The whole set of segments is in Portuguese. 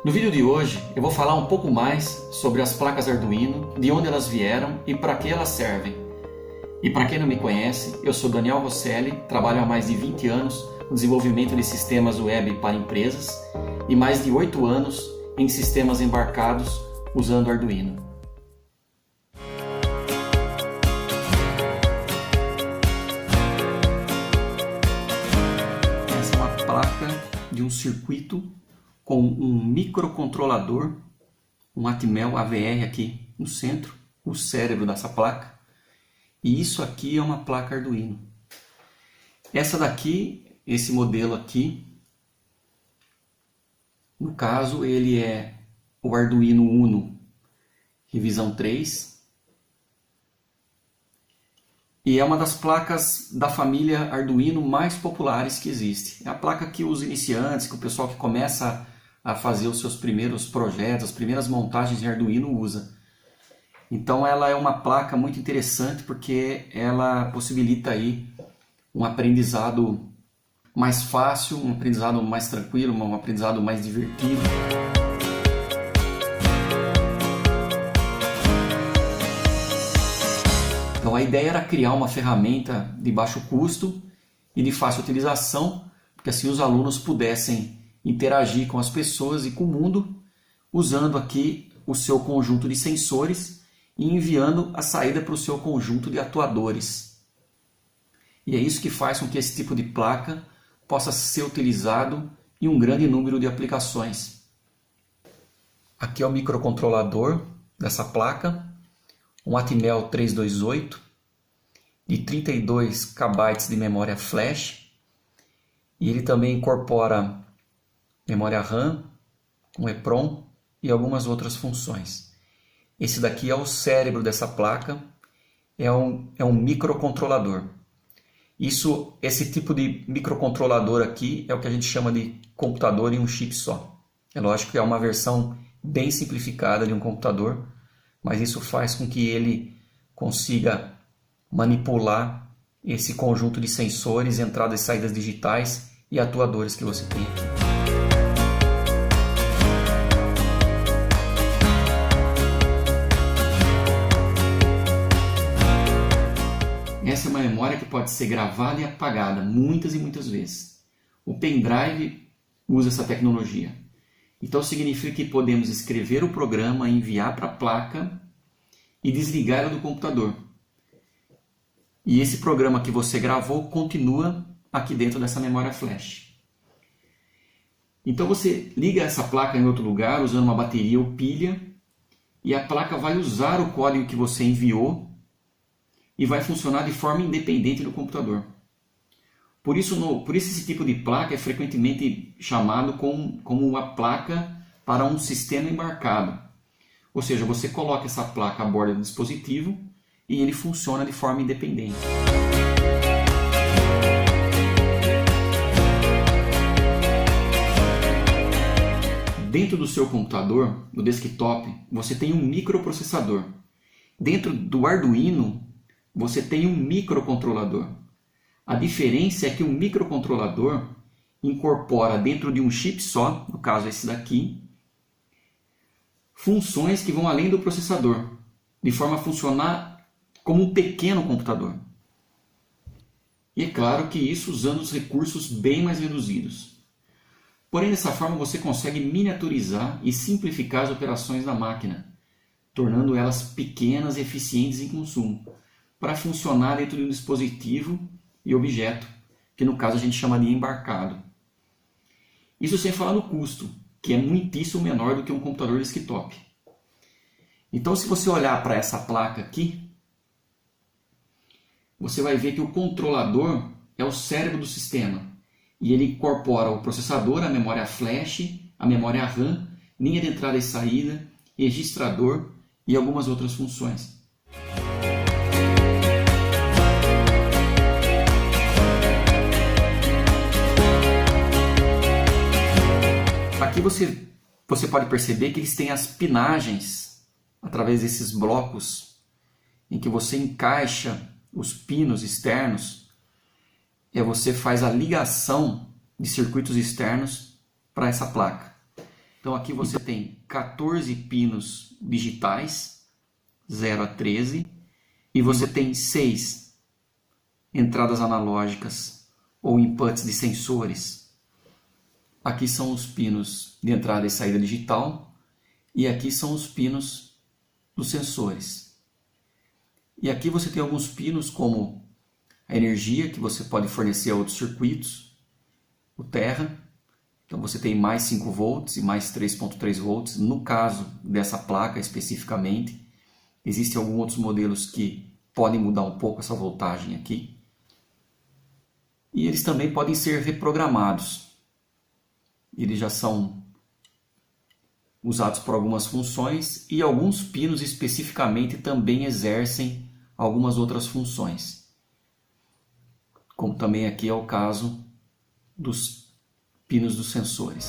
No vídeo de hoje eu vou falar um pouco mais sobre as placas Arduino, de onde elas vieram e para que elas servem. E para quem não me conhece, eu sou Daniel Rosselli, trabalho há mais de 20 anos no desenvolvimento de sistemas web para empresas e mais de 8 anos em sistemas embarcados usando Arduino. Essa é uma placa de um circuito com um microcontrolador, um Atmel AVR aqui no centro, o cérebro dessa placa. E isso aqui é uma placa Arduino. Essa daqui, esse modelo aqui, no caso ele é o Arduino Uno revisão 3. E é uma das placas da família Arduino mais populares que existe. É a placa que os iniciantes, que o pessoal que começa a fazer os seus primeiros projetos, as primeiras montagens de Arduino usa. Então ela é uma placa muito interessante porque ela possibilita aí um aprendizado mais fácil, um aprendizado mais tranquilo, um aprendizado mais divertido. Então a ideia era criar uma ferramenta de baixo custo e de fácil utilização, porque assim os alunos pudessem interagir com as pessoas e com o mundo, usando aqui o seu conjunto de sensores e enviando a saída para o seu conjunto de atuadores. E é isso que faz com que esse tipo de placa possa ser utilizado em um grande número de aplicações. Aqui é o microcontrolador dessa placa, um Atmel 328 de 32 KB de memória flash, e ele também incorpora memória RAM, um EPROM e algumas outras funções. Esse daqui é o cérebro dessa placa, é um microcontrolador. Esse tipo de microcontrolador aqui é o que a gente chama de computador em um chip só. É lógico que é uma versão bem simplificada de um computador, mas isso faz com que ele consiga manipular esse conjunto de sensores, entradas e saídas digitais e atuadores que você tem aqui. Essa é uma memória que pode ser gravada e apagada muitas e muitas vezes. O pendrive usa essa tecnologia. Então significa que podemos escrever o programa, enviar para a placa e desligar ela do computador. E esse programa que você gravou continua aqui dentro dessa memória flash. Então você liga essa placa em outro lugar usando uma bateria ou pilha e a placa vai usar o código que você enviou e vai funcionar de forma independente do computador. Por isso esse tipo de placa é frequentemente chamado como uma placa para um sistema embarcado. Ou seja, você coloca essa placa a bordo do dispositivo e ele funciona de forma independente. Dentro do seu computador, no desktop, você tem um microprocessador. Dentro do Arduino, você tem um microcontrolador. A diferença é que o microcontrolador incorpora dentro de um chip só, no caso esse daqui, funções que vão além do processador, de forma a funcionar como um pequeno computador. E é claro que isso usando os recursos bem mais reduzidos. Porém, dessa forma você consegue miniaturizar e simplificar as operações da máquina, tornando elas pequenas e eficientes em consumo, para funcionar dentro de um dispositivo e objeto, que no caso a gente chama de embarcado. Isso sem falar no custo, que é muitíssimo menor do que um computador desktop. Então se você olhar para essa placa aqui, você vai ver que o controlador é o cérebro do sistema, e ele incorpora o processador, a memória flash, a memória RAM, linha de entrada e saída, registrador e algumas outras funções. Aqui você pode perceber que eles têm as pinagens através desses blocos em que você encaixa os pinos externos. Você faz a ligação de circuitos externos para essa placa. Então aqui você tem 14 pinos digitais, 0 a 13, e você tem 6 entradas analógicas ou inputs de sensores. Aqui são os pinos de entrada e saída digital, e aqui são os pinos dos sensores. E aqui você tem alguns pinos como a energia, que você pode fornecer a outros circuitos, o terra. Então você tem mais 5 volts e mais 3.3 volts. No caso dessa placa especificamente, existem alguns outros modelos que podem mudar um pouco essa voltagem aqui. E eles também podem ser reprogramados. Eles já são usados por algumas funções e alguns pinos especificamente também exercem algumas outras funções. Como também aqui é o caso dos pinos dos sensores.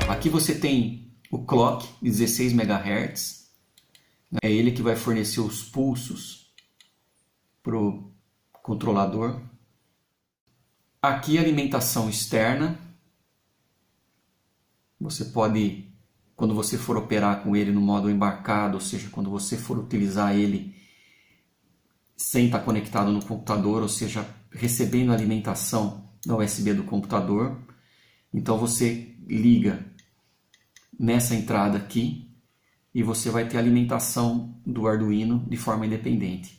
Aqui você tem o clock de 16 MHz. É ele que vai fornecer os pulsos para o controlador. Aqui a alimentação externa. Você pode, quando você for operar com ele no modo embarcado, ou seja, quando você for utilizar ele sem estar conectado no computador, ou seja, recebendo a alimentação da USB do computador, então você liga nessa entrada aqui e você vai ter a alimentação do Arduino de forma independente.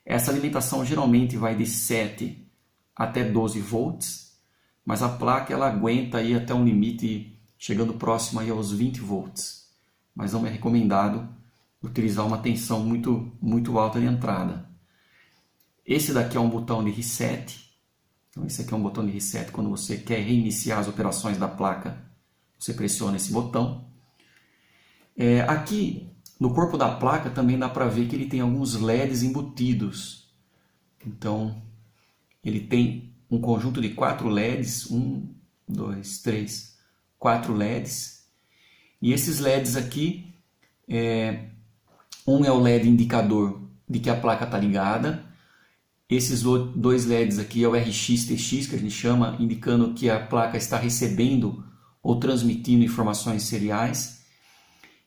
Essa alimentação geralmente vai de 7 até 12 volts, mas a placa ela aguenta aí até um limite chegando próximo aí aos 20 volts. Mas não é recomendado utilizar uma tensão muito alta de entrada. Esse daqui é um botão de reset. Então esse aqui é um botão de reset. Quando você quer reiniciar as operações da placa, você pressiona esse botão. Aqui no corpo da placa também dá para ver que ele tem alguns LEDs embutidos. Então ele tem um conjunto de 4 LEDs, 1, 2, 3, 4 LEDs. E esses LEDs aqui, um é o LED indicador de que a placa está ligada. Esses 2 LEDs aqui é o RX-TX, que a gente chama, indicando que a placa está recebendo ou transmitindo informações seriais.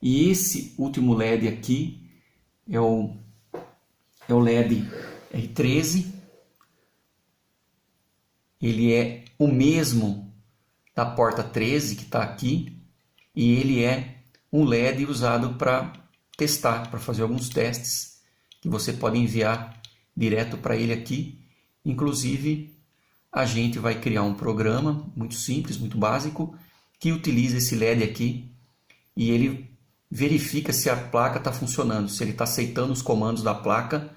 E esse último LED aqui é o LED R13. Ele é o mesmo da porta 13 que está aqui, e ele é um LED usado para testar, para fazer alguns testes que você pode enviar direto para ele aqui. Inclusive a gente vai criar um programa muito simples, muito básico, que utiliza esse LED aqui e ele verifica se a placa está funcionando, se ele está aceitando os comandos da placa,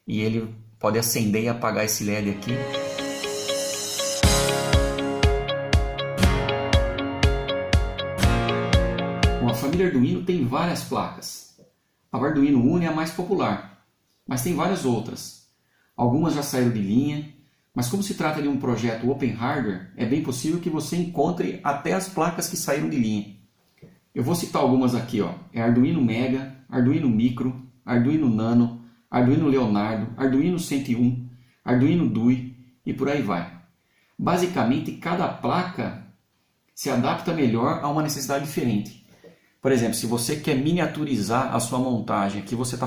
e ele pode acender e apagar esse LED aqui. A família Arduino tem várias placas. A Arduino Uno é a mais popular, mas tem várias outras. Algumas já saíram de linha, mas como se trata de um projeto Open Hardware, é bem possível que você encontre até as placas que saíram de linha. Eu vou citar algumas aqui, ó. É Arduino Mega, Arduino Micro, Arduino Nano, Arduino Leonardo, Arduino 101, Arduino Dui e por aí vai. Basicamente, cada placa se adapta melhor a uma necessidade diferente. Por exemplo, se você quer miniaturizar a sua montagem, aqui você está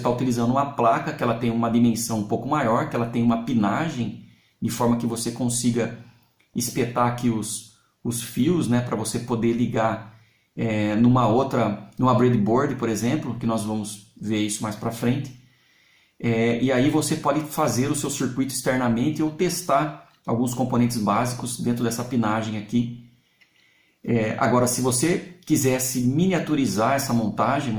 utilizando uma placa que ela tem uma dimensão um pouco maior, que ela tem uma pinagem, de forma que você consiga espetar aqui os fios, né, para você poder ligar numa breadboard, por exemplo, que nós vamos ver isso mais para frente. E aí você pode fazer o seu circuito externamente ou testar alguns componentes básicos dentro dessa pinagem aqui. Agora, se você quisesse miniaturizar essa montagem,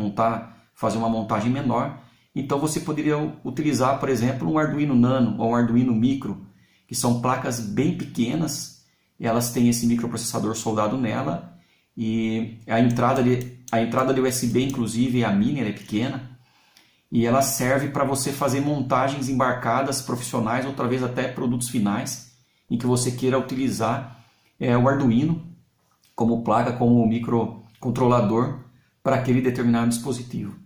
fazer uma montagem menor, então você poderia utilizar, por exemplo, um Arduino Nano ou um Arduino Micro, que são placas bem pequenas. Elas têm esse microprocessador soldado nela, e a entrada de USB, inclusive, a mini, ela é pequena, e ela serve para você fazer montagens embarcadas profissionais, ou talvez até produtos finais, em que você queira utilizar o Arduino como placa, como microcontrolador para aquele determinado dispositivo.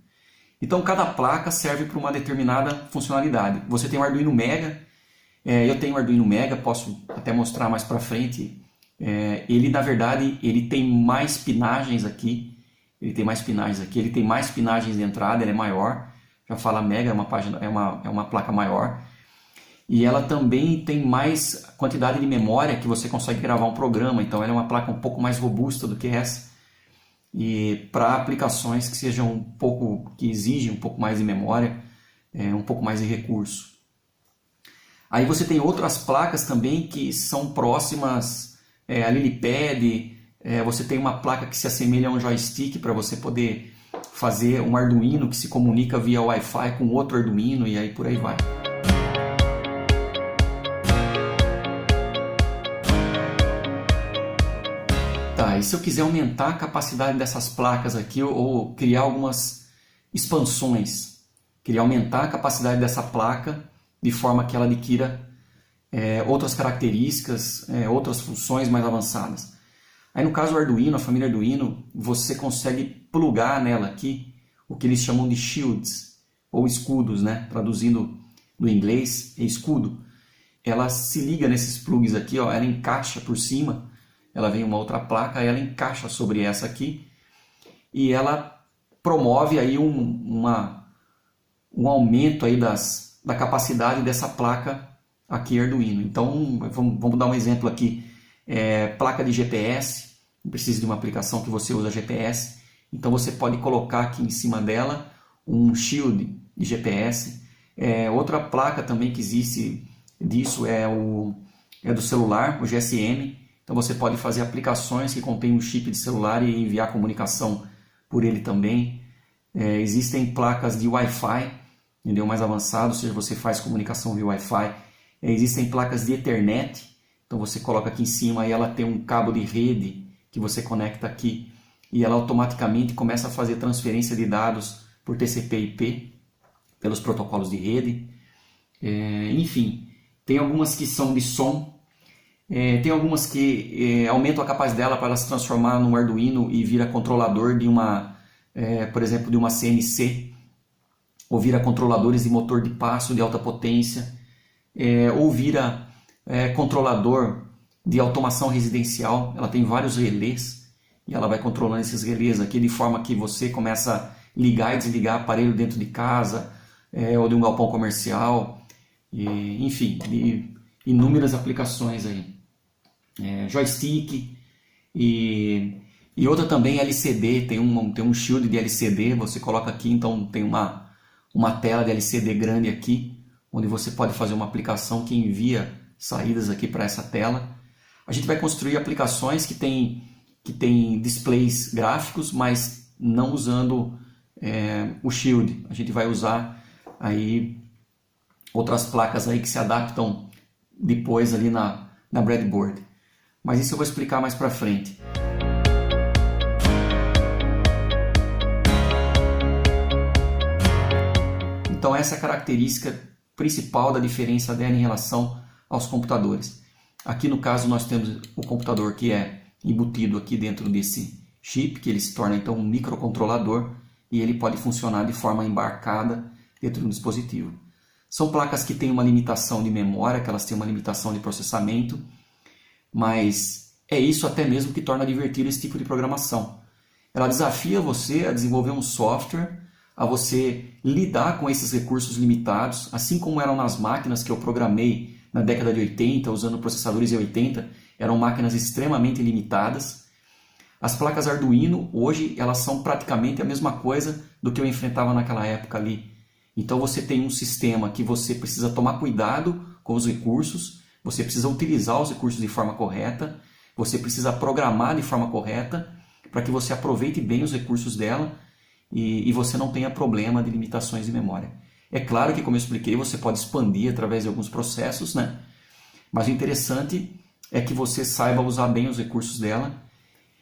Então cada placa serve para uma determinada funcionalidade. Você tem o Arduino Mega, eu tenho o Arduino Mega, posso até mostrar mais para frente. Ele na verdade ele tem mais pinagens aqui, ele tem mais pinagens de entrada, ele é maior. Já fala Mega, é uma placa maior. E ela também tem mais quantidade de memória que você consegue gravar um programa, então ela é uma placa um pouco mais robusta do que essa. E para aplicações que sejam que exigem um pouco mais de memória, um pouco mais de recurso. Aí você tem outras placas também que são próximas, a LilyPad, você tem uma placa que se assemelha a um joystick para você poder fazer um Arduino que se comunica via Wi-Fi com outro Arduino e aí por aí vai. Tá, e se eu quiser aumentar a capacidade dessas placas aqui ou criar algumas expansões, queria aumentar a capacidade dessa placa de forma que ela adquira outras características, outras funções mais avançadas. Aí no caso do Arduino, a família Arduino, você consegue plugar nela aqui o que eles chamam de shields, ou escudos, né? Traduzindo do inglês, é escudo. Ela se liga nesses plugs aqui, ó, ela encaixa por cima, ela vem uma outra placa, ela encaixa sobre essa aqui, e ela promove aí um aumento aí da capacidade dessa placa aqui Arduino. Então vamos dar um exemplo aqui, placa de GPS, precisa de uma aplicação que você usa GPS, então você pode colocar aqui em cima dela um shield de GPS. Outra placa também que existe disso é do celular, o GSM, então você pode fazer aplicações que contêm um chip de celular e enviar comunicação por ele também. Existem placas de Wi-Fi, entendeu? Mais avançado, ou seja, você faz comunicação via Wi-Fi. Existem placas de Ethernet, então você coloca aqui em cima e ela tem um cabo de rede que você conecta aqui e ela automaticamente começa a fazer transferência de dados por TCP/IP, pelos protocolos de rede. Enfim, tem algumas que são de som, tem algumas que aumentam a capacidade dela para ela se transformar num Arduino e vira controlador de por exemplo, de uma CNC, ou vira controladores de motor de passo de alta potência, ou vira controlador de automação residencial. Ela tem vários relés e ela vai controlando esses relés aqui de forma que você começa a ligar e desligar aparelho dentro de casa ou de um galpão comercial, enfim, de inúmeras aplicações aí. Joystick e outra também LCD, tem um shield de LCD, você coloca aqui, então tem uma tela de LCD grande aqui, onde você pode fazer uma aplicação que envia saídas aqui para essa tela. A gente vai construir aplicações que tem displays gráficos, mas não usando o shield. A gente vai usar aí outras placas aí que se adaptam depois ali na breadboard. Mas isso eu vou explicar mais para frente. Então essa é a característica principal da diferença dela em relação aos computadores. Aqui no caso nós temos o computador que é embutido aqui dentro desse chip, que ele se torna então um microcontrolador e ele pode funcionar de forma embarcada dentro do dispositivo. São placas que têm uma limitação de memória, que elas têm uma limitação de processamento, mas é isso até mesmo que torna divertido esse tipo de programação. Ela desafia você a desenvolver um software, a você lidar com esses recursos limitados, assim como eram nas máquinas que eu programei na década de 80, usando processadores E80, eram máquinas extremamente limitadas. As placas Arduino, hoje, elas são praticamente a mesma coisa do que eu enfrentava naquela época ali. Então você tem um sistema que você precisa tomar cuidado com os recursos, você precisa utilizar os recursos de forma correta, você precisa programar de forma correta para que você aproveite bem os recursos dela e você não tenha problema de limitações de memória. É claro que, como eu expliquei, você pode expandir através de alguns processos, né? Mas o interessante é que você saiba usar bem os recursos dela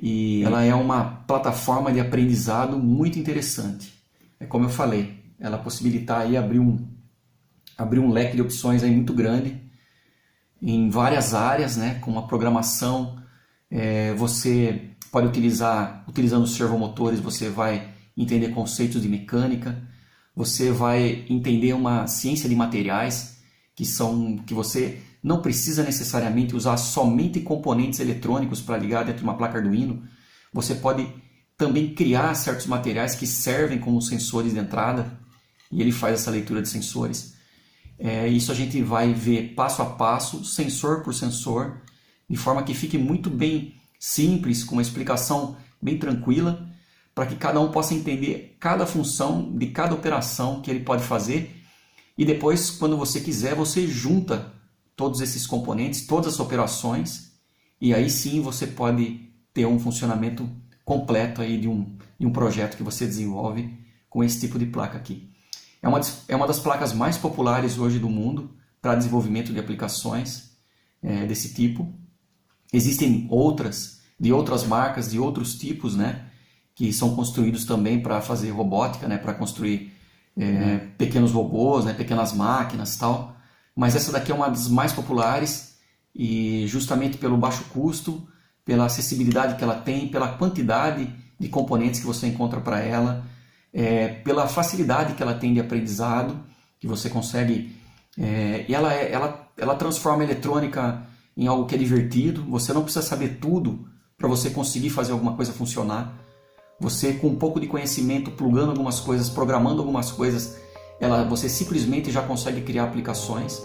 e ela é uma plataforma de aprendizado muito interessante. É como eu falei, ela possibilitar aí abrir um leque de opções aí muito grande em várias áreas, né? Com a programação, você pode utilizando os servomotores, você vai entender conceitos de mecânica. Você vai entender uma ciência de materiais que você não precisa necessariamente usar somente componentes eletrônicos para ligar dentro de uma placa Arduino. Você pode também criar certos materiais que servem como sensores de entrada, e ele faz essa leitura de sensores. Isso a gente vai ver passo a passo, sensor por sensor, de forma que fique muito bem simples, com uma explicação bem tranquila, para que cada um possa entender cada função de cada operação que ele pode fazer. E depois, quando você quiser, você junta todos esses componentes, todas as operações, e aí sim você pode ter um funcionamento completo aí de um projeto que você desenvolve com esse tipo de placa aqui. É uma das placas mais populares hoje do mundo para desenvolvimento de aplicações desse tipo. Existem outras, de outras marcas, de outros tipos, né, que são construídos também para fazer robótica, né, para construir pequenos robôs, né, pequenas máquinas e tal. Mas essa daqui é uma das mais populares e justamente pelo baixo custo, pela acessibilidade que ela tem, pela quantidade de componentes que você encontra para ela, pela facilidade que ela tem de aprendizado, que você consegue... e ela transforma a eletrônica em algo que é divertido. Você não precisa saber tudo para você conseguir fazer alguma coisa funcionar. Você, com um pouco de conhecimento, plugando algumas coisas, programando algumas coisas, você simplesmente já consegue criar aplicações.